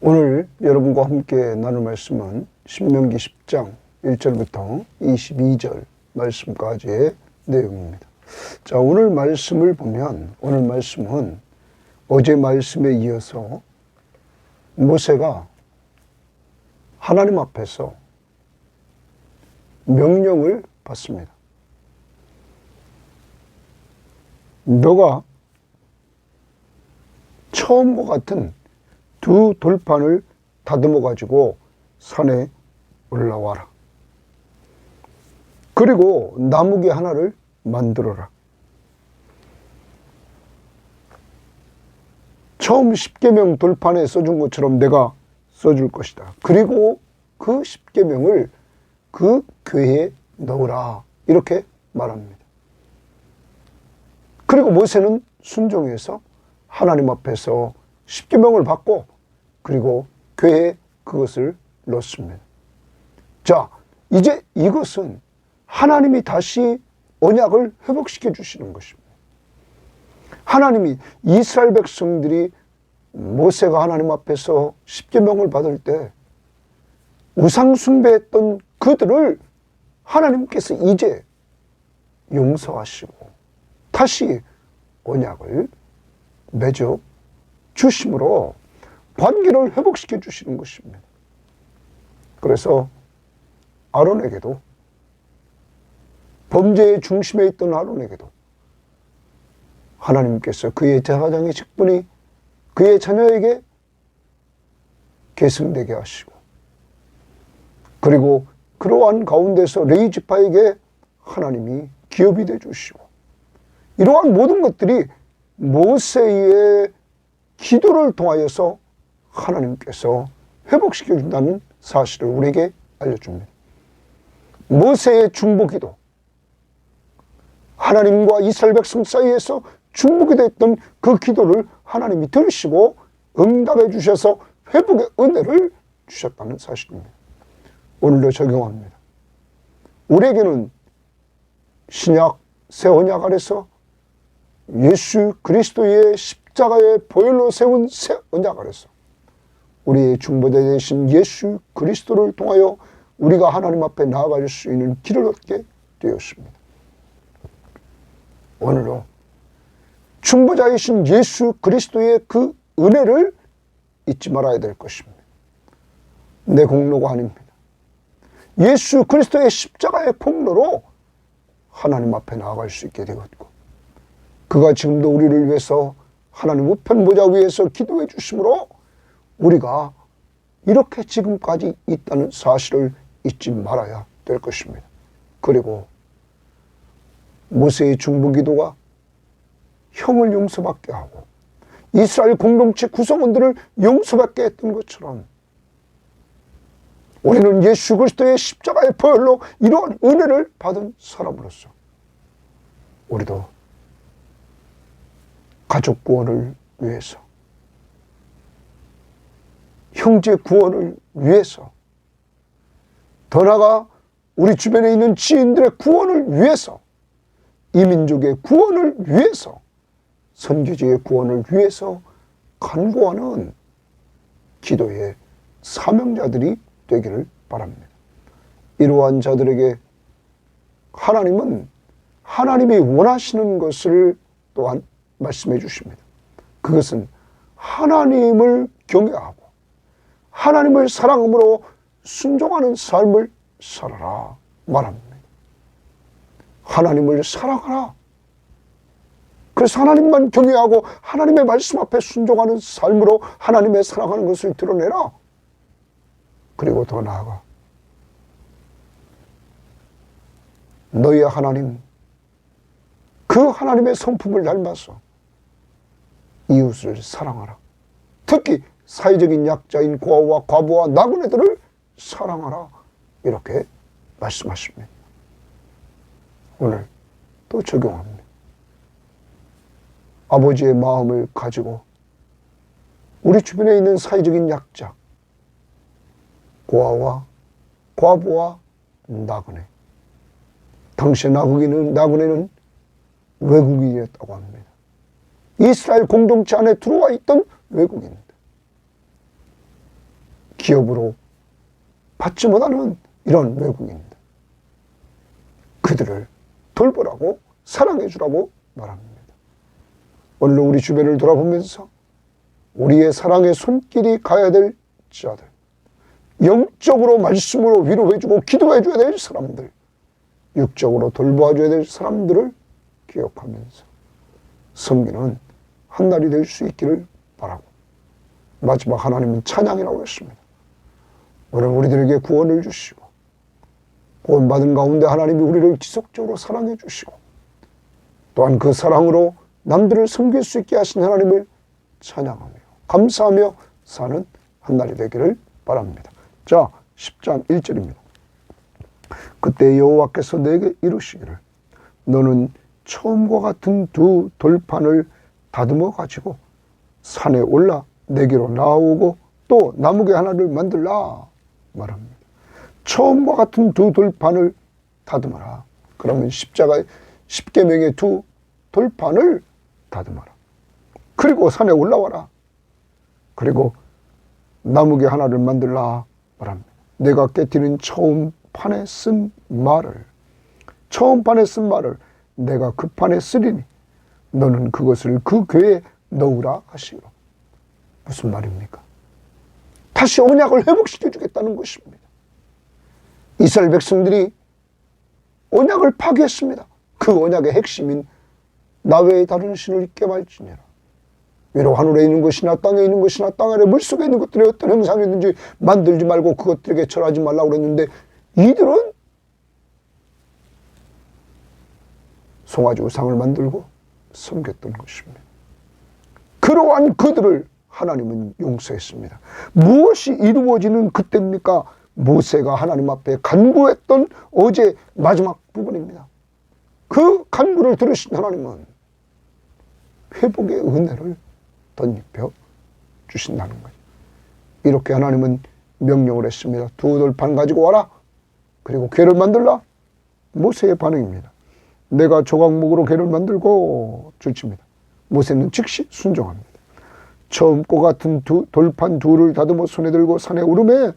오늘 여러분과 함께 나눌 말씀은 신명기 10장 1절부터 22절 말씀까지의 내용입니다. 자, 오늘 말씀을 보면 오늘 말씀은 어제 말씀에 이어서 모세가 하나님 앞에서 명령을 받습니다. 너가 처음과 같은 두 돌판을 다듬어 가지고 산에 올라와라. 그리고 나무개 하나를 만들어라. 처음 십계명 돌판에 써준 것처럼 내가 써줄 것이다. 그리고 그 십계명을 그 궤에 넣으라. 이렇게 말합니다. 그리고 모세는 순종해서 하나님 앞에서 십계명을 받고 그리고 궤에 그것을 넣습니다. 자, 이제 이것은 하나님이 다시 언약을 회복시켜 주시는 것입니다. 하나님이 이스라엘 백성들이 모세가 하나님 앞에서 십계명을 받을 때 우상 숭배했던 그들을 하나님께서 이제 용서하시고 다시 언약을 맺어 주심으로 관계를 회복시켜 주시는 것입니다. 그래서 아론에게도, 범죄의 중심에 있던 아론에게도 하나님께서 그의 제사장의 직분이 그의 자녀에게 계승되게 하시고, 그리고 그러한 가운데서 레위 지파에게 하나님이 기업이 되어 주시고, 이러한 모든 것들이 모세의 기도를 통하여서 하나님께서 회복시켜 준다는 사실을 우리에게 알려줍니다. 모세의 중보기도, 하나님과 이스라엘 백성 사이에서 중보기 됐던 그 기도를 하나님이 들으시고 응답해 주셔서 회복의 은혜를 주셨다는 사실입니다. 오늘도 적용합니다. 우리에게는 신약, 새 언약 아래서 예수 그리스도의 십자가의 보혈로 세운 새 언약 아래서 우리의 중보자 되신 예수 그리스도를 통하여 우리가 하나님 앞에 나아갈 수 있는 길을 얻게 되었습니다. 오늘도 중보자이신 예수 그리스도의 그 은혜를 잊지 말아야 될 것입니다. 내 공로가 아닙니다. 예수 그리스도의 십자가의 공로로 하나님 앞에 나아갈 수 있게 되었고, 그가 지금도 우리를 위해서 하나님 우편 보좌 위에서 기도해 주심으로 우리가 이렇게 지금까지 있다는 사실을 잊지 말아야 될 것입니다. 그리고 모세의 중보기도가 형을 용서받게 하고 이스라엘 공동체 구성원들을 용서받게 했던 것처럼 우리는 예수 그리스도의 십자가의 보혈로 이러한 은혜를 받은 사람으로서 우리도 가족 구원을 위해서, 형제 구원을 위해서, 더 나아가 우리 주변에 있는 지인들의 구원을 위해서, 이민족의 구원을 위해서, 선교지의 구원을 위해서 간구하는 기도의 사명자들이 되기를 바랍니다. 이러한 자들에게 하나님은 하나님이 원하시는 것을 또한 말씀해 주십니다. 그것은 하나님을 경외하고 하나님을 사랑함으로 순종하는 삶을 살아라 말합니다. 하나님을 사랑하라. 그래서 하나님만 경외하고 하나님의 말씀 앞에 순종하는 삶으로 하나님의 사랑하는 것을 드러내라. 그리고 더 나아가 너희의 하나님, 그 하나님의 성품을 닮아서 이웃을 사랑하라. 특히 사회적인 약자인 고아와 과부와 나그네들을 사랑하라. 이렇게 말씀하십니다. 오늘 또 적용합니다. 아버지의 마음을 가지고 우리 주변에 있는 사회적인 약자, 고아와 과부와 나그네, 당시 나그네는 외국인이었다고 합니다. 이스라엘 공동체 안에 들어와 있던 외국인들. 기업으로 받지 못하는 이런 외국인들, 그들을 돌보라고 사랑해 주라고 말합니다. 오늘 우리 주변을 돌아보면서 우리의 사랑의 손길이 가야 될 자들, 영적으로 말씀으로 위로해주고 기도해줘야 될 사람들, 육적으로 돌보아줘야 될 사람들을 기억하면서 섬기는 한 날이 될 수 있기를 바라고, 마지막 하나님은 찬양이라고 했습니다. 오늘 우리들에게 구원을 주시고 구원받은 가운데 하나님이 우리를 지속적으로 사랑해 주시고 또한 그 사랑으로 남들을 섬길 수 있게 하신 하나님을 찬양하며 감사하며 사는 한 날이 되기를 바랍니다. 자, 10장 1절입니다. 그때 여호와께서 내게 이르시기를 너는 처음과 같은 두 돌판을 다듬어 가지고 산에 올라 내게로 나오고 또 나무개 하나를 만들라 말합니다. 처음과 같은 두 돌판을 다듬어라. 그러면 십계명의 두 돌판을 다듬어라. 그리고 산에 올라와라. 그리고 나무개 하나를 만들라 말합니다. 내가 깨뜨린 처음 판에 쓴 말을 내가 그 판에 쓰리니 너는 그것을 그 궤에 넣으라 하시오. 무슨 말입니까? 다시 언약을 회복시켜 주겠다는 것입니다. 이스라엘 백성들이 언약을 파괴했습니다. 그 언약의 핵심인 나 외에 다른 신을 있게 말지니라. 위로 하늘에 있는 것이나 땅에 있는 것이나 땅 아래 물속에 있는 것들의 어떤 형상이든지 만들지 말고 그것들에게 절하지 말라고 그랬는데 이들은 송아지 우상을 만들고 섬겼던 것입니다. 그러한 그들을 하나님은 용서했습니다. 무엇이 이루어지는 그때입니까? 모세가 하나님 앞에 간구했던 어제 마지막 부분입니다. 그 간구를 들으신 하나님은 회복의 은혜를 덧입혀 주신다는 거죠. 이렇게 하나님은 명령을 했습니다. 두 돌판 가지고 와라. 그리고 궤를 만들라. 모세의 반응입니다. 내가 조각목으로 궤를 만들고 줄칩니다. 모세는 즉시 순종합니다. 처음과 같은 돌판 둘을 다듬어 손에 들고 산에 오르매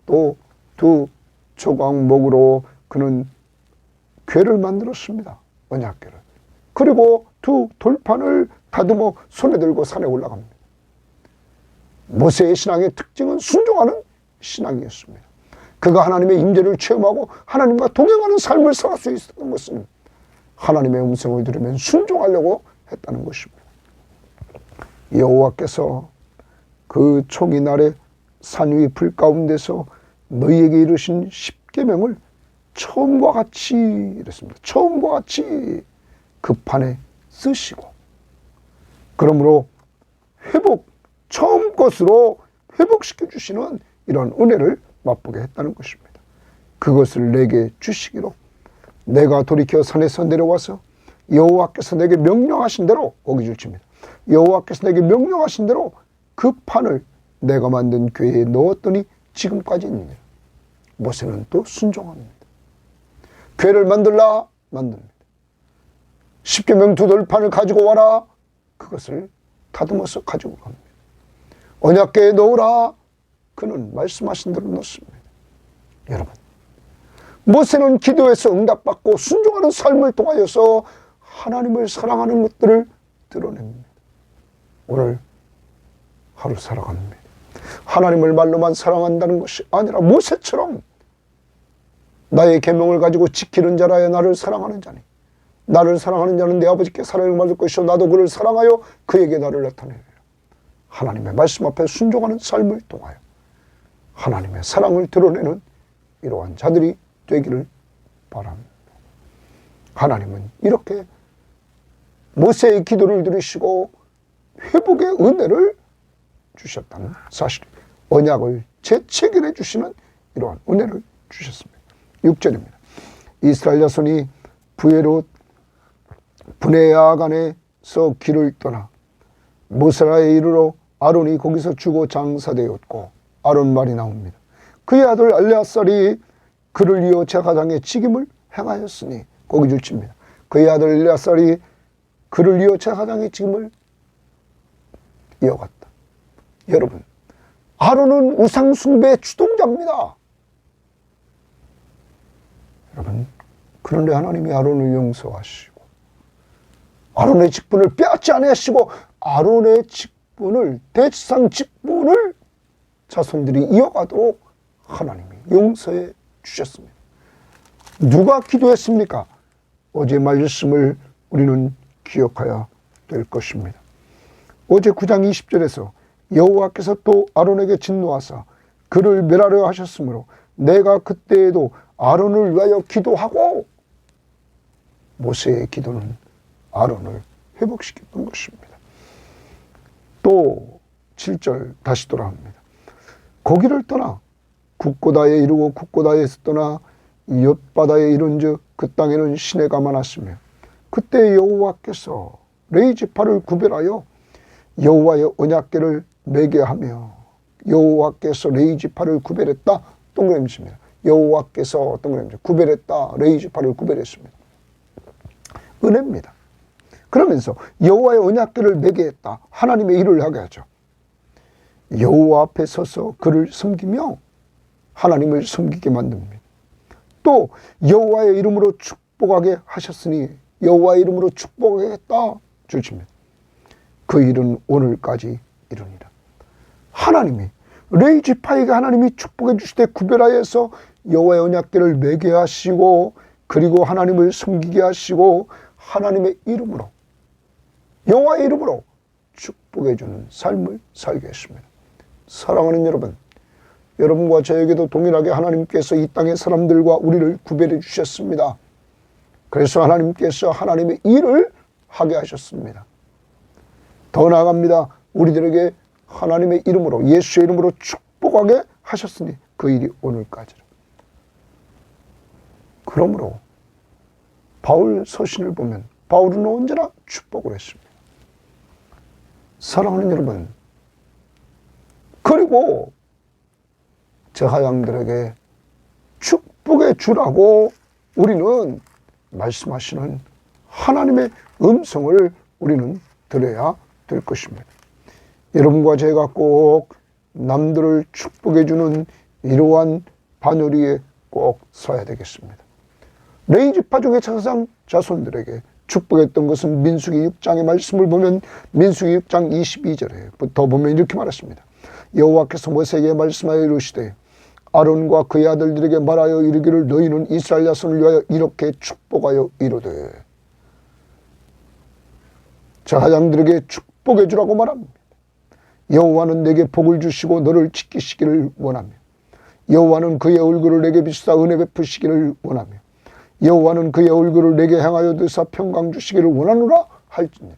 또 두 조각목으로 그는 궤를 만들었습니다. 언약궤를. 그리고 두 돌판을 다듬어 손에 들고 산에 올라갑니다. 모세의 신앙의 특징은 순종하는 신앙이었습니다. 그가 하나님의 임재를 체험하고 하나님과 동행하는 삶을 살 수 있었던 것은 하나님의 음성을 들으면 순종하려고 했다는 것입니다. 여호와께서 그 총이 날에 산 위 불 가운데서 너희에게 이르신 십계명을 처음과 같이 이랬습니다. 처음과 같이 그 판에 쓰시고 그러므로 처음 것으로 회복시켜 주시는 이런 은혜를 맛보게 했다는 것입니다. 그것을 내게 주시기로 내가 돌이켜 산에서 내려와서 여호와께서 내게 명령하신 대로 고기 줄칩니다. 여호와께서 내게 명령하신 대로 그 판을 내가 만든 궤에 넣었더니 지금까지 있느니라. 모세는 또 순종합니다. 궤를 만들라 만듭니다. 십계명 두 돌판을 가지고 와라. 그것을 다듬어서 가지고 갑니다. 언약궤에 넣으라. 그는 말씀하신 대로 넣습니다. 여러분, 모세는 기도해서 응답받고 순종하는 삶을 통하여서 하나님을 사랑하는 것들을 드러냅니다. 오늘 하루 살아갑니다. 하나님을 말로만 사랑한다는 것이 아니라 모세처럼 나의 계명을 가지고 지키는 자라야 나를 사랑하는 자니 나를 사랑하는 자는 내 아버지께 사랑을 받을 것이요 나도 그를 사랑하여 그에게 나를 나타내리라. 하나님의 말씀 앞에 순종하는 삶을 통하여 하나님의 사랑을 드러내는 이러한 자들이 되기를 바랍니다. 하나님은 이렇게 모세의 기도를 들으시고 회복의 은혜를 주셨다는 사실, 언약을 재체결해 주시는 이러한 은혜를 주셨습니다. 6절입니다. 이스라엘 자손이 브네야간에서 길을 떠나 모세라에 이르러 아론이 거기서 죽어 장사되었고, 아론 말이 나옵니다. 그의 아들 엘레아살이 그를 이어 제사장의 직임을 행하였으니, 거기 줄칩니다. 그의 아들 엘레아살이 그를 이어 제사장의 직임을 이어갔다. 여러분, 아론은 우상숭배의 주동자입니다. 여러분, 그런데 하나님이 아론을 용서하시고 아론의 직분을 빼앗지 아니하시고 아론의 직분을, 대지상 직분을 자손들이 이어가도록 하나님이 용서해 주셨습니다. 누가 기도했습니까? 어제 말씀을 우리는 기억해야 될 것입니다. 어제 9장 20절에서 여호와께서 또 아론에게 진노하사 그를 멸하려 하셨으므로 내가 그때에도 아론을 위하여 기도하고, 모세의 기도는 아론을 회복시켰던 것입니다. 또 7절 다시 돌아옵니다. 거기를 떠나 국고다에 이르고 국고다에서 떠나 옅바다에 이른즉 그 땅에는 시내가 많았으며 그때 여호와께서 레이지파를 구별하여 여호와의 언약궤를 매게 하며, 여호와께서 레이지파를 구별했다, 동그라미입니다. 여호와께서 동그라미 구별했다, 레이지파를 구별했습니다. 은혜입니다. 그러면서 여호와의 언약궤를 매게 했다, 하나님의 일을 하게 하죠. 여호와 앞에 서서 그를 섬기며 하나님을 섬기게 만듭니다. 또 여호와의 이름으로 축복하게 하셨으니 여호와의 이름으로 축복하겠다 주십니다. 그 일은 오늘까지 이루니라. 하나님이 레이지파에게 하나님이 축복해 주실 때 구별하여서 여호와의 언약궤를 매게 하시고, 그리고 하나님을 섬기게 하시고 하나님의 이름으로, 여호와의 이름으로 축복해 주는 삶을 살게 했습니다. 사랑하는 여러분, 여러분과 저에게도 동일하게 하나님께서 이 땅의 사람들과 우리를 구별해 주셨습니다. 그래서 하나님께서 하나님의 일을 하게 하셨습니다. 더 나아갑니다. 우리들에게 하나님의 이름으로, 예수의 이름으로 축복하게 하셨으니 그 일이 오늘까지라. 그러므로 바울 서신을 보면 바울은 언제나 축복을 했습니다. 사랑하는 여러분, 그리고 제사장들에게 축복해 주라고 우리는 말씀하시는 하나님의 음성을 우리는 들어야 될 것입니다. 여러분과 제가 꼭 남들을 축복해 주는 이러한 반열이에 꼭 서야 되겠습니다. 레이지파 중의 제사장 자손들에게 축복했던 것은 민수기 6장의 말씀을 보면 민수기 6장 22절에부터 보면 이렇게 말했습니다. 여호와께서 모세에게 말씀하여 이르시되 아론과 그의 아들들에게 말하여 이르기를 너희는 이스라엘 자손을 위하여 이렇게 축복하여 이르되, 제사장들에게 축복해 주라고 말합니다. 여호와는 내게 복을 주시고 너를 지키시기를 원하며, 여호와는 그의 얼굴을 내게 비추사 은혜 베푸시기를 원하며, 여호와는 그의 얼굴을 내게 향하여 드사 평강 주시기를 원하노라 할지니라.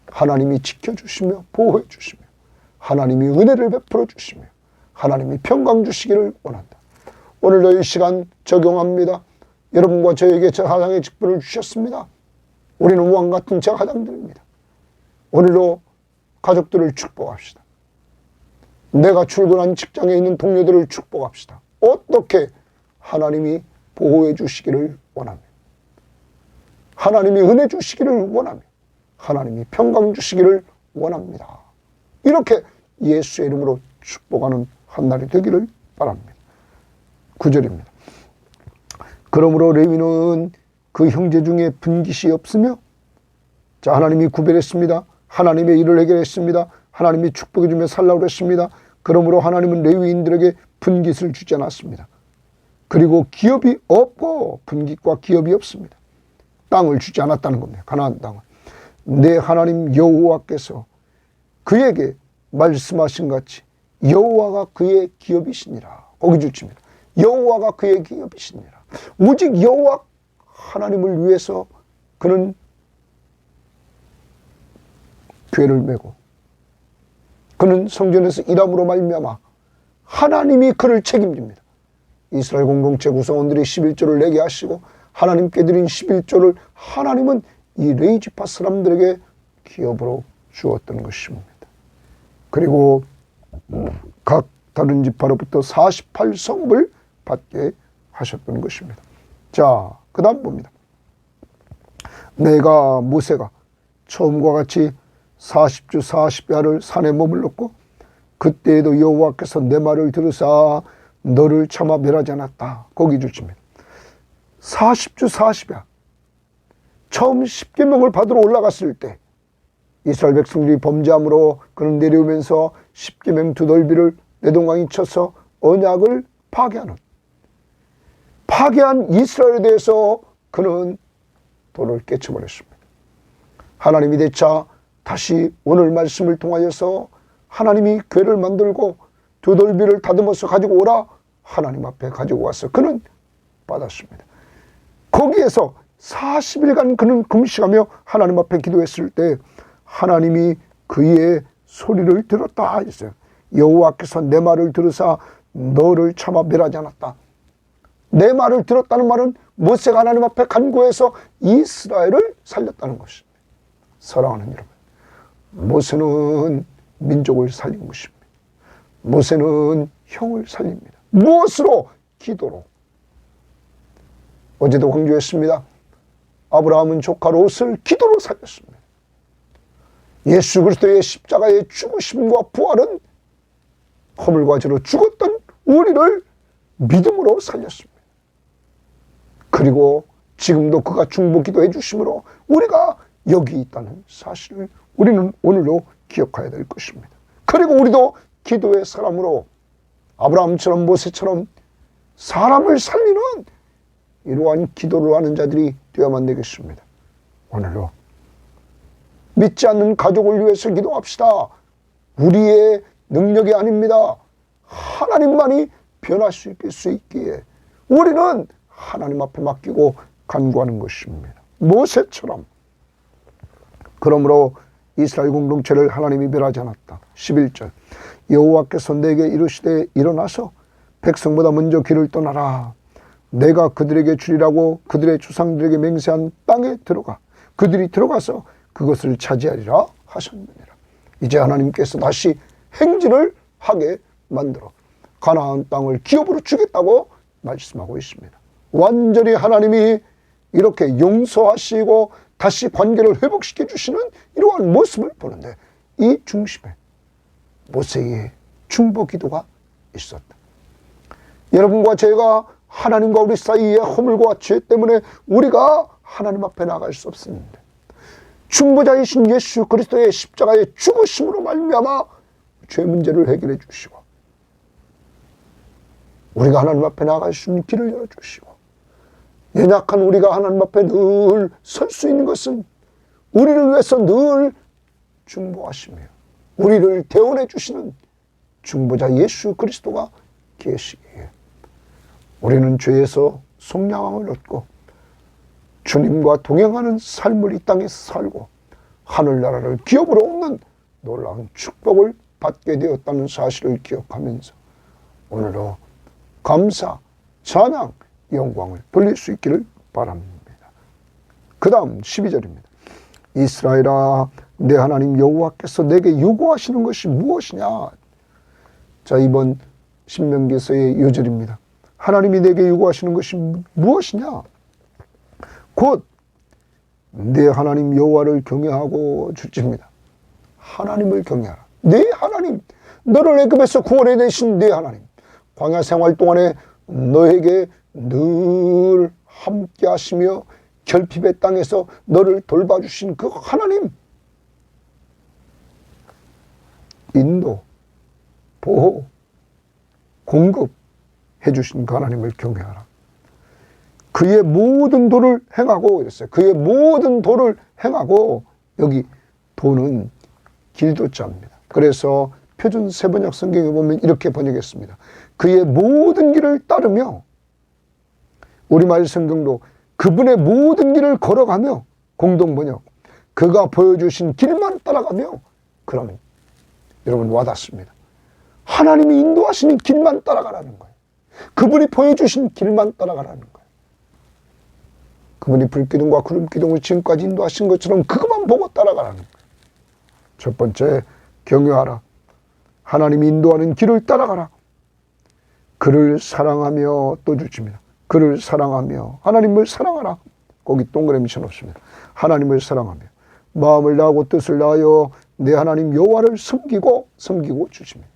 하나님이 지켜주시며 보호해 주시며 하나님이 은혜를 베풀어 주시며 하나님이 평강 주시기를 원한다. 오늘도 이 시간 적용합니다. 여러분과 저에게 제사장의 직분을 주셨습니다. 우리는 왕같은 제사장들입니다. 오늘도 가족들을 축복합시다. 내가 출근한 직장에 있는 동료들을 축복합시다. 어떻게? 하나님이 보호해 주시기를 원하며, 하나님이 은혜 주시기를 원하며, 하나님이 평강 주시기를 원합니다. 이렇게 예수의 이름으로 축복하는 한 날이 되기를 바랍니다. 9절입니다. 그러므로 레위는 그 형제 중에 분깃이 없으며, 자, 하나님이 구별했습니다. 하나님의 일을 해결했습니다. 하나님이 축복해 주며 살라고 했습니다. 그러므로 하나님은 레위인들에게 분깃을 주지 않았습니다. 그리고 기업이 없고 분깃과 기업이 없습니다. 땅을 주지 않았다는 겁니다. 가나안 땅을. 내 하나님 여호와께서 그에게 말씀하신 같이 여호와가 그의 기업이시니라. 거기 주십니다. 여호와가 그의 기업이시니라. 오직 여호와 하나님을 위해서 그는 궤를 메고 그는 성전에서 일함으로 말미암아 하나님이 그를 책임집니다. 이스라엘 공동체 구성원들이 11조를 내게 하시고 하나님께 드린 11조를 하나님은 이 레이지파 사람들에게 기업으로 주었던 것입니다. 그리고 각 다른 지파로부터 48성읍을 받게 하셨던 것입니다. 자, 그 다음 봅니다. 내가 모세가 처음과 같이 40주 40야를 산에 머물렀고 그때에도 여호와께서 내 말을 들으사 너를 차마 멸하지 않았다. 거기 주십니다. 40주 40야. 처음 십계명을 받으러 올라갔을 때 이스라엘 백성들이 범죄함으로 그는 내려오면서 십계명 두 넓이를 내동강이 쳐서 언약을 파괴한 이스라엘에 대해서 그는 돌을 깨쳐버렸습니다. 하나님이 대차 다시 오늘 말씀을 통하여서 하나님이 궤를 만들고 두 넓이를 다듬어서 가지고 오라 하나님 앞에 가지고 와서 그는 받았습니다. 거기에서 40일간 그는 금식하며 하나님 앞에 기도했을 때 하나님이 그의 소리를 들었다 했어요. 여호와께서 내 말을 들으사 너를 차마 멸하지 않았다. 내 말을 들었다는 말은 모세가 하나님 앞에 간구해서 이스라엘을 살렸다는 것입니다. 사랑하는 여러분, 모세는 민족을 살린 것입니다. 모세는 형을 살립니다. 무엇으로? 기도로. 어제도 강조했습니다. 아브라함은 조카 롯을 기도로 살렸습니다. 예수 그리스도의 십자가의 죽으심과 부활은 허물과 죄로 죽었던 우리를 믿음으로 살렸습니다. 그리고 지금도 그가 중보기도 해주심으로 우리가 여기 있다는 사실을 우리는 오늘도 기억해야 될 것입니다. 그리고 우리도 기도의 사람으로 아브라함처럼 모세처럼 사람을 살리는 이러한 기도를 하는 자들이 되어야만 되겠습니다. 오늘도 믿지 않는 가족을 위해서 기도합시다. 우리의 능력이 아닙니다. 하나님만이 변할 수 있기에 우리는 하나님 앞에 맡기고 간구하는 것입니다. 모세처럼. 그러므로 이스라엘 공동체를 하나님이 멸하지 않았다. 11절 여호와께서 내게 이르시되 일어나서 백성보다 먼저 길을 떠나라. 내가 그들에게 주리라고 그들의 조상들에게 맹세한 땅에 들어가 그들이 들어가서 그것을 차지하리라 하셨느니라. 이제 하나님께서 다시 행진을 하게 만들어 가나안 땅을 기업으로 주겠다고 말씀하고 있습니다. 완전히 하나님이 이렇게 용서하시고 다시 관계를 회복시켜 주시는 이러한 모습을 보는데 이 중심에 모세의 중보 기도가 있었다. 여러분과 제가 하나님과 우리 사이의 허물과 죄 때문에 우리가 하나님 앞에 나갈 수 없습니다. 중보자이신 예수 그리스도의 십자가의 죽으심으로 말미암아 죄 문제를 해결해 주시고 우리가 하나님 앞에 나갈 수 있는 길을 열어주시고 연약한 우리가 하나님 앞에 늘 설 수 있는 것은 우리를 위해서 늘 중보하시며 우리를 대원해 주시는 중보자 예수 그리스도가 계시기에 우리는 죄에서 속량함을 얻고 주님과 동행하는 삶을 이 땅에서 살고 하늘나라를 기업으로 얻는 놀라운 축복을 받게 되었다는 사실을 기억하면서 오늘도 감사, 찬양, 영광을 돌릴 수 있기를 바랍니다. 그 다음 12절입니다. 이스라엘아 내 하나님 여호와께서 내게 요구하시는 것이 무엇이냐. 자, 이번 신명기서의 요절입니다. 하나님이 내게 요구하시는 것이 무엇이냐. 곧 내 하나님 여호와를 경외하고 줄지입니다. 하나님을 경외하라. 내 하나님, 너를 애굽에서 구원해내신 내 하나님, 광야 생활 동안에 너에게 늘 함께 하시며 결핍의 땅에서 너를 돌봐주신 그 하나님, 인도, 보호, 공급해 주신 그 하나님을 경외하라. 그의 모든 도를 행하고 이랬어요. 그의 모든 도를 행하고, 여기 도는 길도자입니다. 그래서 표준 세번역 성경에 보면 이렇게 번역했습니다. 그의 모든 길을 따르며, 우리말 성경도 그분의 모든 길을 걸어가며, 공동번역, 그가 보여주신 길만 따라가며. 그러면 여러분 와닿습니다. 하나님이 인도하시는 길만 따라가라는 거예요. 그분이 보여주신 길만 따라가라는 거예요. 그분이 불기둥과 구름기둥을 지금까지 인도하신 것처럼 그것만 보고 따라가라는 거예요. 첫 번째, 경외하라. 하나님이 인도하는 길을 따라가라. 그를 사랑하며 또 주십니다. 그를 사랑하며, 하나님을 사랑하라. 거기 동그라미 쳐놓습니다. 하나님을 사랑하며 마음을 다하고 뜻을 다하여 내 하나님 여호와를 섬기고 주십니다.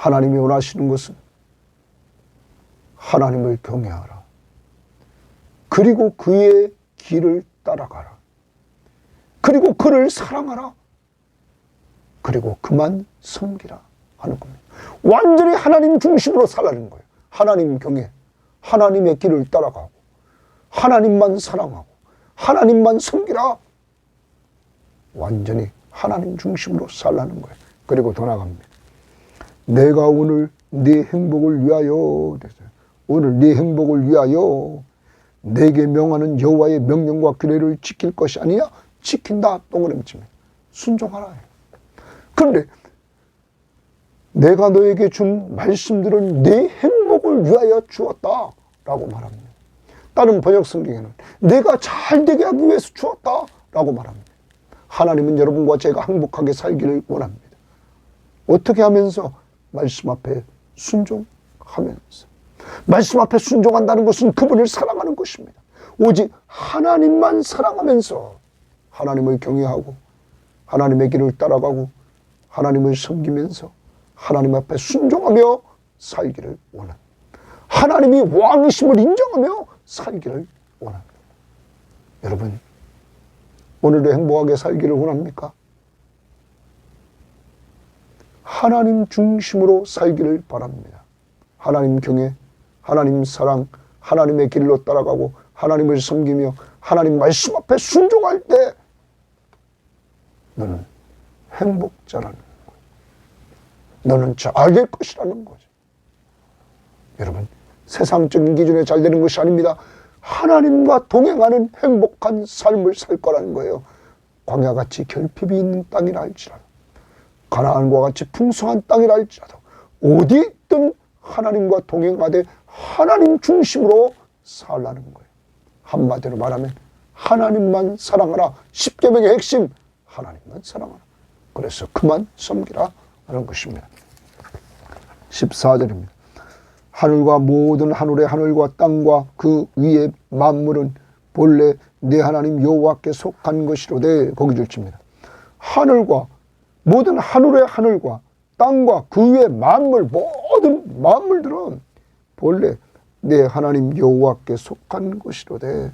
하나님이 원하시는 것은 하나님을 경외하라. 그리고 그의 길을 따라가라. 그리고 그를 사랑하라. 그리고 그만 섬기라 하는 겁니다. 완전히 하나님 중심으로 살라는 거예요. 하나님 경외, 하나님의 길을 따라가고 하나님만 사랑하고 하나님만 섬기라. 완전히 하나님 중심으로 살라는 거예요. 그리고 더 나갑니다. 내가 오늘 네 행복을 위하여, 오늘 네 행복을 위하여 내게 명하는 여호와의 명령과 규례를 지킬 것이 아니냐? 지킨다. 동그라미치면 순종하라. 그런데 내가 너에게 준 말씀들은 네 행복을 위하여 주었다 라고 말합니다. 다른 번역 성경에는 내가 잘 되게 하기 위해서 주었다 라고 말합니다. 하나님은 여러분과 제가 행복하게 살기를 원합니다. 어떻게 하면서? 말씀 앞에 순종하면서. 말씀 앞에 순종한다는 것은 그분을 사랑하는 것입니다. 오직 하나님만 사랑하면서 하나님을 경외하고 하나님의 길을 따라가고 하나님을 섬기면서 하나님 앞에 순종하며 살기를 원합니다. 하나님이 왕이심을 인정하며 살기를 원합니다. 여러분, 오늘도 행복하게 살기를 원합니까? 하나님 중심으로 살기를 바랍니다. 하나님 경외, 하나님 사랑, 하나님의 길로 따라가고 하나님을 섬기며 하나님 말씀 앞에 순종할 때 너는 행복자라는 거예요. 너는 잘 될 것이라는 거죠. 여러분, 세상적인 기준에 잘 되는 것이 아닙니다. 하나님과 동행하는 행복한 삶을 살 거라는 거예요. 광야같이 결핍이 있는 땅이라 할지라도, 가나안과 같이 풍성한 땅이라 할지라도 어디 있든 하나님과 동행하되 하나님 중심으로 살라는 거예요. 한마디로 말하면 하나님만 사랑하라. 십계명의 핵심, 하나님만 사랑하라. 그래서 그만 섬기라 하는 것입니다. 14절입니다. 하늘과 모든 하늘의 하늘과 땅과 그 위의 만물은 본래 내 하나님 여호와께 속한 것이로되, 거기 줄칩니다. 하늘과 모든 하늘의 하늘과 땅과 그 위의 만물, 모든 만물들은 본래 내 하나님 여호와께 속한 것이로되,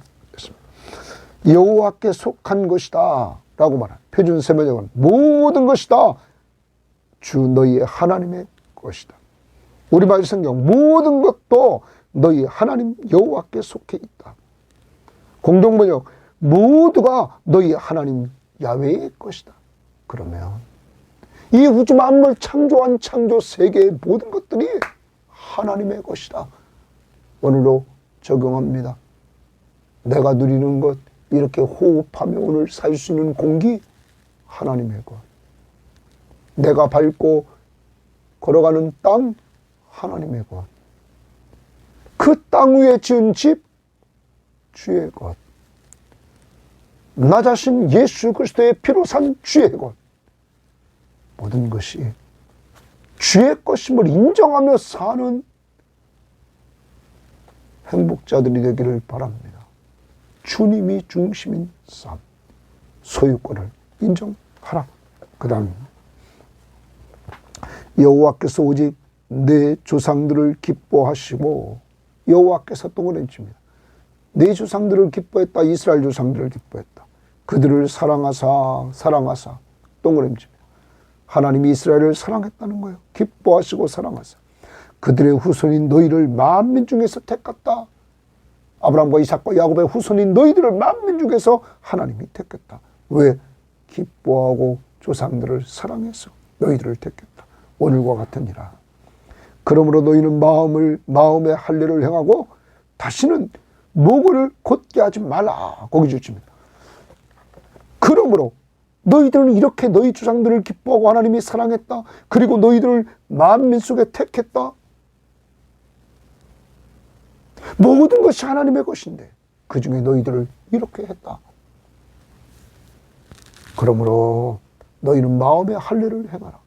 여호와께 속한 것이다 라고 말합니다. 표준 세번역은 모든 것이다 주 너희의 하나님의 것이다. 우리말 성경 모든 것도 너희 하나님 여호와께 속해 있다. 공동번역 모두가 너희 하나님 야훼의 것이다. 그러면 이 우주 만물 창조한 창조 세계의 모든 것들이 하나님의 것이다. 오늘도 적용합니다. 내가 누리는 것, 이렇게 호흡하며 오늘 살 수 있는 공기, 하나님의 것. 내가 밟고 걸어가는 땅, 하나님의 것. 그 땅 위에 지은 집, 주의 것. 나 자신 예수 그리스도의 피로 산 주의 것. 모든 것이 주의 것임을 인정하며 사는 행복자들이 되기를 바랍니다. 주님이 중심인 삶, 소유권을 인정하라. 그 다음, 여호와께서 오직 내 조상들을 기뻐하시고, 여호와께서 동그라미칩니다. 내 조상들을 기뻐했다. 이스라엘 조상들을 기뻐했다. 그들을 사랑하사 동그라미칩니다. 하나님이 이스라엘을 사랑했다는 거예요. 기뻐하시고 사랑하사 그들의 후손인 너희를 만민 중에서 택했다. 아브라함과 이삭과 야곱의 후손인 너희들을 만민 중에서 하나님이 택했다. 왜? 기뻐하고 조상들을 사랑해서 너희들을 택했다. 오늘과 같으니라. 그러므로 너희는 마음의 할례를 행하고 다시는 목을 곧게 하지 말라. 거기 주십니다. 그러므로 너희들은 이렇게 너희 조상들을 기뻐하고 하나님이 사랑했다. 그리고 너희들을 만민 속에 택했다. 모든 것이 하나님의 것인데 그 중에 너희들을 이렇게 했다. 그러므로 너희는 마음의 할례를 행하라.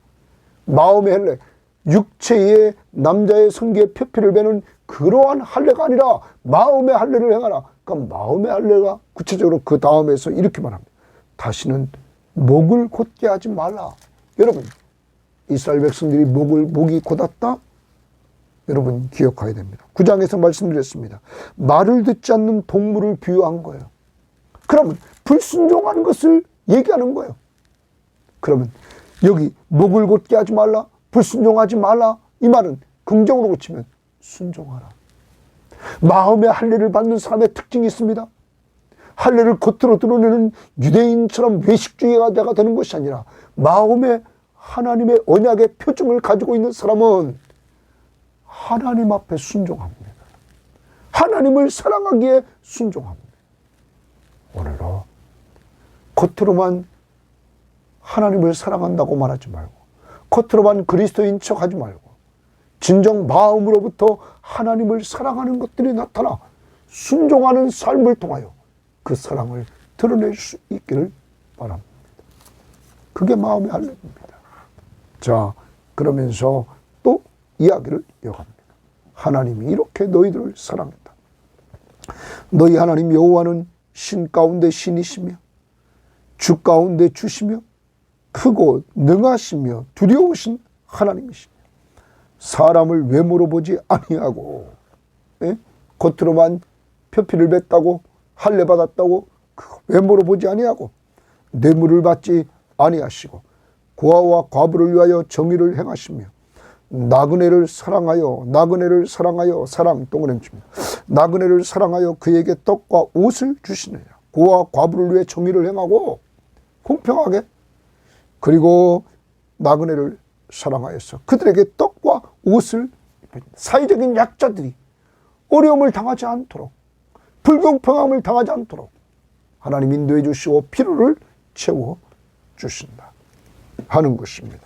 마음의 할례, 육체의 남자의 성기에 표피를 베는 그러한 할례가 아니라 마음의 할례를 행하라. 그러니까 마음의 할례가 구체적으로 그 다음에서 이렇게 말합니다. 다시는 목을 곧게 하지 말라. 여러분, 이스라엘 백성들이 목이 곧았다? 여러분 기억해야 됩니다. 9장에서 말씀드렸습니다. 말을 듣지 않는 동물을 비유한 거예요. 그러면 불순종하는 것을 얘기하는 거예요. 그러면 여기 목을 곧게 하지 말라, 불순종하지 말라, 이 말은 긍정으로 고치면 순종하라. 마음의 할례를 받는 사람의 특징이 있습니다. 할례를 겉으로 드러내는 유대인처럼 외식주의자가 되는 것이 아니라 마음에 하나님의 언약의 표징을 가지고 있는 사람은 하나님 앞에 순종합니다. 하나님을 사랑하기에 순종합니다. 오늘도 겉으로만 하나님을 사랑한다고 말하지 말고, 겉으로만 그리스도인 척하지 말고, 진정 마음으로부터 하나님을 사랑하는 것들이 나타나 순종하는 삶을 통하여 그 사랑을 드러낼 수 있기를 바랍니다. 그게 마음의 할례입니다. 자, 그러면서 또 이야기를 이어갑니다. 하나님이 이렇게 너희들을 사랑했다. 너희 하나님 여호와는 신 가운데 신이시며 주 가운데 주시며 크고 능하시며 두려우신 하나님이시며 사람을 외모로 보지 아니하고, 겉으로만 표피를 뱉다고 할례 받았다고 외모로 보지 아니하고 뇌물을 받지 아니하시고 고아와 과부를 위하여 정의를 행하시며 나그네를 사랑하여 사랑 동그라미칩니다. 나그네를 사랑하여 그에게 떡과 옷을 주시느냐. 고아와 과부를 위해 정의를 행하고 공평하게, 그리고 나그네를 사랑하여서 그들에게 떡과 옷을, 사회적인 약자들이 어려움을 당하지 않도록, 불공평함을 당하지 않도록 하나님 인도해 주시고 필요를 채워 주신다 하는 것입니다.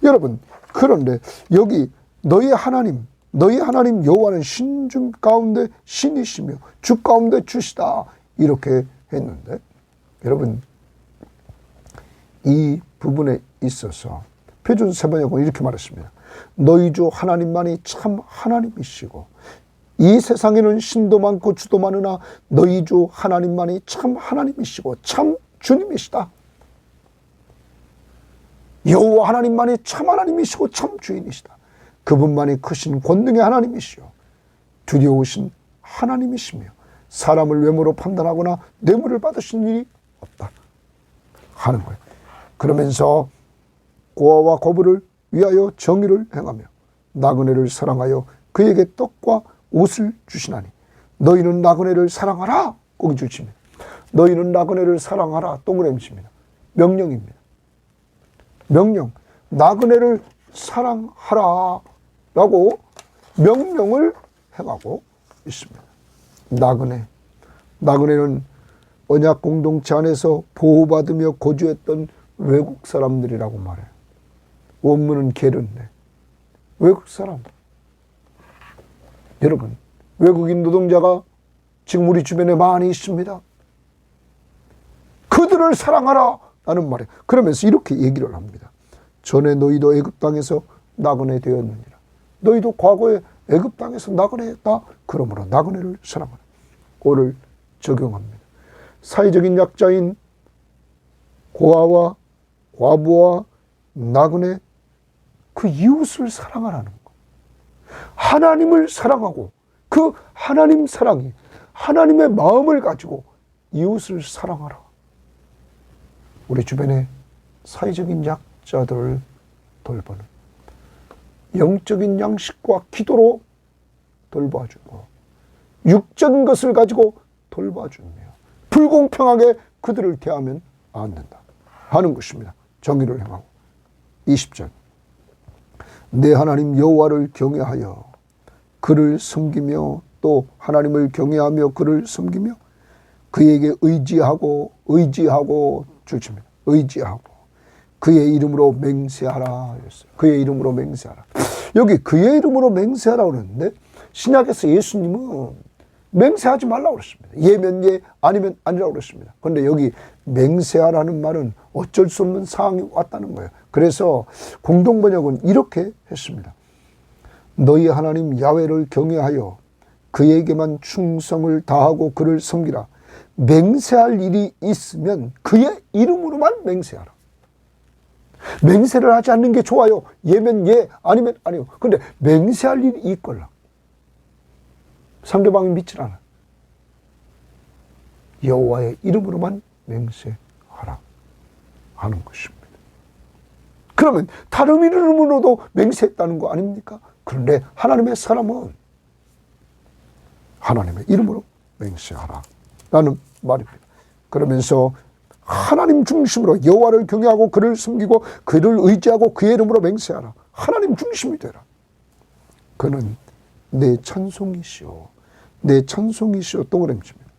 여러분, 그런데 여기 너희 하나님 여호와는 신중 가운데 신이시며 주 가운데 주시다 이렇게 했는데, 여러분 이 부분에 있어서 표준 세번역은 이렇게 말했습니다. 너희 주 하나님만이 참 하나님이시고 이 세상에는 신도 많고 주도 많으나 너희 주 하나님만이 참 하나님이시고 참 주님이시다. 여호와 하나님만이 참 하나님이시고 참 주인이시다. 그분만이 크신 권능의 하나님이시요 두려우신 하나님이시며 사람을 외모로 판단하거나 뇌물을 받으신 일이 없다 하는 거예요. 그러면서 고아와 과부를 위하여 정의를 행하며 나그네를 사랑하여 그에게 떡과 옷을 주시나니 너희는 나그네를 사랑하라. 거기 주십니다. 너희는 나그네를 사랑하라. 동그라미 칩니다. 명령입니다. 명령. 나그네를 사랑하라 라고 명령을 행하고 있습니다. 나그네는 언약 공동체 안에서 보호받으며 거주했던 외국 사람들이라고 말해요. 원문은 게르인데 외국 사람. 여러분, 외국인 노동자가 지금 우리 주변에 많이 있습니다. 그들을 사랑하라 라는 말이에요. 그러면서 이렇게 얘기를 합니다. 전에 너희도 애굽 땅에서 나그네 되었느니라. 너희도 과거에 애굽 땅에서 나그네했다. 그러므로 나그네를 사랑하라. 오늘 적용합니다. 사회적인 약자인 고아와 과부와 나그네, 그 이웃을 사랑하라는 거. 하나님을 사랑하고 그 하나님 사랑이 하나님의 마음을 가지고 이웃을 사랑하라. 우리 주변에 사회적인 약자들을 돌보는 영적인 양식과 기도로 돌봐주고 육적인 것을 가지고 돌봐주며 불공평하게 그들을 대하면 안 된다 하는 것입니다. 정의를 행하고 20절 내 하나님 여호와를 경외하여 그를 섬기며 또 하나님을 경외하며 그를 섬기며 그에게 의지하고 주십니다. 의지하고 그의 이름으로 맹세하라 했어요. 그의 이름으로 맹세하라. 여기 그의 이름으로 맹세하라고 그러는데 신약에서 예수님은 맹세하지 말라고 그랬습니다. 예면 예, 아니면 아니라고 그랬습니다. 그런데 여기 맹세하라는 말은 어쩔 수 없는 상황이 왔다는 거예요. 그래서 공동번역은 이렇게 했습니다. 너희 하나님 야훼를 경외하여 그에게만 충성을 다하고 그를 섬기라. 맹세할 일이 있으면 그의 이름으로만 맹세하라. 맹세를 하지 않는 게 좋아요. 예면 예, 아니면 아니요. 근데 맹세할 일이 있걸라. 상대방이 믿질 않아. 여호와의 이름으로만 맹세하라 하는 것입니다. 그러면 다른 이름으로도 맹세했다는 거 아닙니까? 그런데 하나님의 사람은 하나님의 이름으로 맹세하라 라는 말입니다. 그러면서 하나님 중심으로 여호와를 경외하고 그를 섬기고 그를 의지하고 그의 이름으로 맹세하라. 하나님 중심이 되라. 그는 내 찬송이시오. 내 찬송이시오. 동그라미입니다.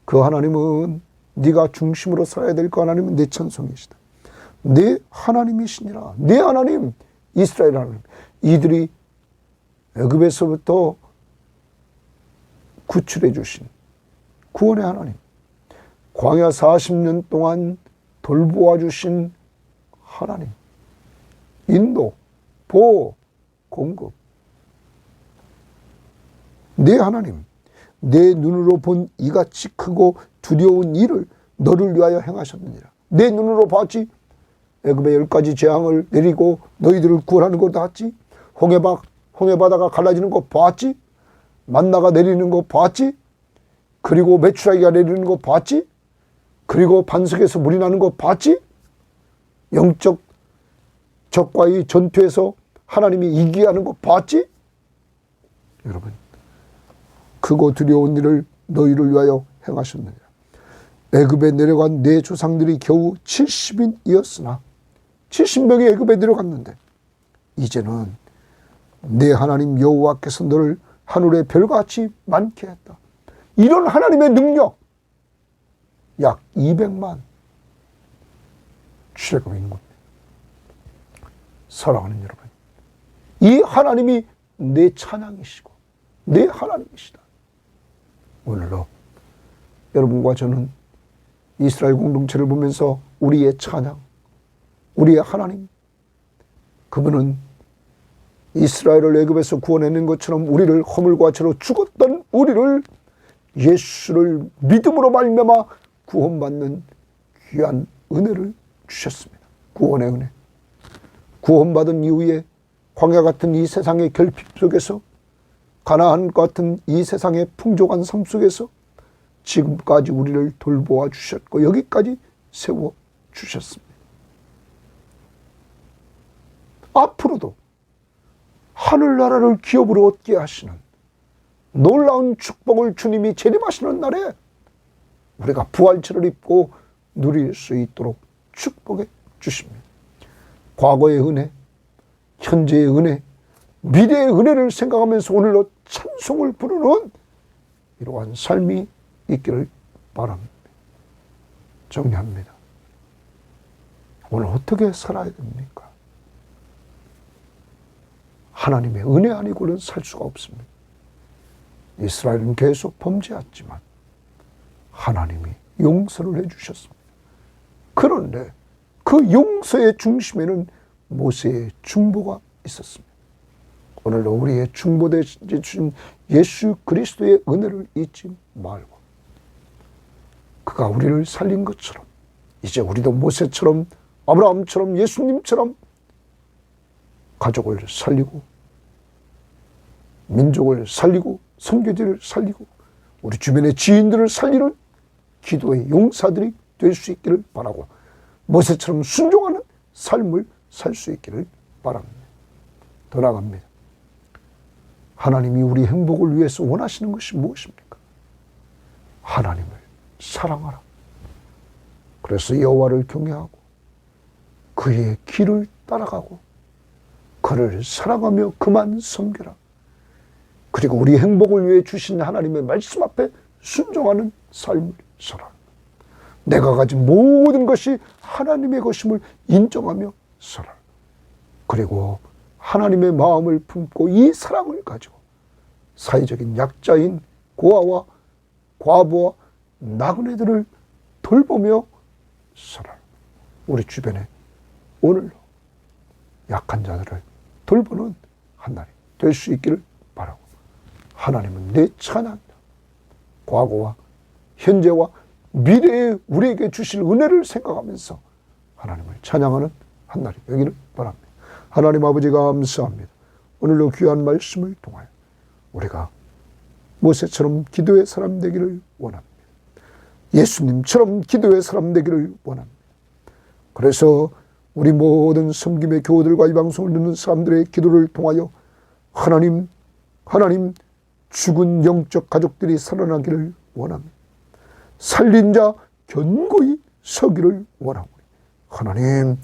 그 하나님은 네가 중심으로 살아야 될 그 하나님은 내 찬송이시다. 내 하나님이시니라. 내 하나님 이스라엘 하나님. 이들이 애굽에서부터 구출해 주신 구원의 하나님, 광야 40년 동안 돌보아 주신 하나님, 인도, 보호, 공급. 내 하나님, 내 눈으로 본 이같이 크고 두려운 일을 너를 위하여 행하셨느니라. 내 눈으로 봤지. 애굽의 10가지 재앙을 내리고 너희들을 구원하는 거 봤지. 홍해바다가 갈라지는 거 봤지. 만나가 내리는 거 봤지. 그리고 메추라기가 내리는 거 봤지. 그리고 반석에서 물이 나는 거 봤지. 영적 적과의 전투에서 하나님이 이기게 하는 거 봤지. 여러분, 크고 두려운 일을 너희를 위하여 행하셨느니라. 애굽에 내려간 내 조상들이 겨우 70인이었으나 70명이 애굽에 내려갔는데 이제는 내 하나님 여호와께서 너를 하늘의 별같이 많게 했다. 이런 하나님의 능력, 약 200만 출애굽 인구입니다. 사랑하는 여러분, 이 하나님이 내 찬양이시고 내 하나님이시다. 오늘도 여러분과 저는 이스라엘 공동체를 보면서 우리의 찬양, 우리의 하나님, 그분은 이스라엘을 애굽에서 구원해낸 것처럼 우리를 허물과 죄로 죽었던 우리를 예수를 믿음으로 말미암아 구원받는 귀한 은혜를 주셨습니다. 구원의 은혜. 구원받은 이후에 광야 같은 이 세상의 결핍 속에서, 가나안 같은 이 세상의 풍족한 삶 속에서 지금까지 우리를 돌보아 주셨고 여기까지 세워 주셨습니다. 앞으로도 하늘나라를 기업으로 얻게 하시는 놀라운 축복을 주님이 재림하시는 날에 우리가 부활체를 입고 누릴 수 있도록 축복해 주십니다. 과거의 은혜, 현재의 은혜, 미래의 은혜를 생각하면서 오늘로 찬송을 부르는 이러한 삶이 있기를 바랍니다. 정리합니다. 오늘 어떻게 살아야 됩니까? 하나님의 은혜 아니고는 살 수가 없습니다. 이스라엘은 계속 범죄했지만 하나님이 용서를 해주셨습니다. 그런데 그 용서의 중심에는 모세의 중보가 있었습니다. 오늘도 우리의 중보되신 주신 예수 그리스도의 은혜를 잊지 말고 그가 우리를 살린 것처럼 이제 우리도 모세처럼 아브라함처럼 예수님처럼 가족을 살리고 민족을 살리고 선교지를 살리고 우리 주변의 지인들을 살리는 기도의 용사들이 될 수 있기를 바라고 모세처럼 순종하는 삶을 살 수 있기를 바랍니다. 더 나아갑니다. 하나님이 우리 행복을 위해서 원하시는 것이 무엇입니까? 하나님을 사랑하라. 그래서 여호와를 경외하고 그의 길을 따라가고 그를 사랑하며 그만 섬겨라. 그리고 우리 행복을 위해 주신 하나님의 말씀 앞에 순종하는 삶을 살아라. 내가 가진 모든 것이 하나님의 것임을 인정하며 살아라. 그리고 하나님의 마음을 품고 이 사랑을 가지고 사회적인 약자인 고아와 과부와 나그네들을 돌보며 살아라. 우리 주변에 오늘로 약한 자들을 돌보는 한 날이 될 수 있기를 바라고 하나님은 내 찬양이다. 과거와 현재와 미래에 우리에게 주실 은혜를 생각하면서 하나님을 찬양하는 한 한 날이 되기를 바랍니다. 하나님 아버지 감사합니다. 오늘도 귀한 말씀을 통하여 우리가 모세처럼 기도의 사람 되기를 원합니다. 예수님처럼 기도의 사람 되기를 원합니다. 그래서 우리 모든 섬김의 교우들과 이 방송을 듣는 사람들의 기도를 통하여 하나님 죽은 영적 가족들이 살아나기를 원합니다. 살린 자 견고히 서기를 원하오니 하나님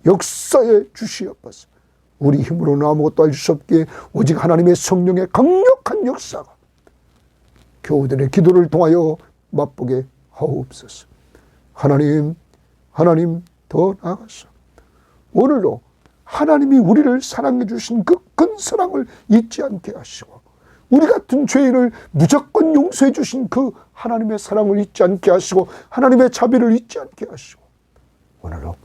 역사에 주시옵소서. 우리 힘으로는 아무것도 할 수 없기에 오직 하나님의 성령의 강력한 역사가 교우들의 기도를 통하여 맛보게 하옵소서. 하나님 더 나아가서 오늘도 하나님이 우리를 사랑해 주신 그 큰 사랑을 잊지 않게 하시고 우리 같은 죄인을 무조건 용서해 주신 그 하나님의 사랑을 잊지 않게 하시고 하나님의 자비를 잊지 않게 하시고 오늘도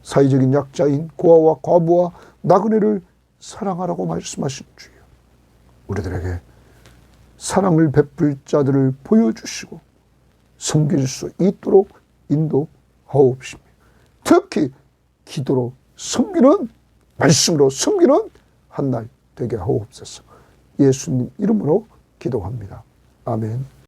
사회적인 약자인 고아와 과부와 나그네를 사랑하라고 말씀하신 주여, 우리들에게 사랑을 베풀 자들을 보여주시고 섬길 수 있도록 인도하옵시며 특히 기도로 섬기는, 말씀으로 섬기는 한 날 되게 하옵소서. 예수님 이름으로 기도합니다. 아멘.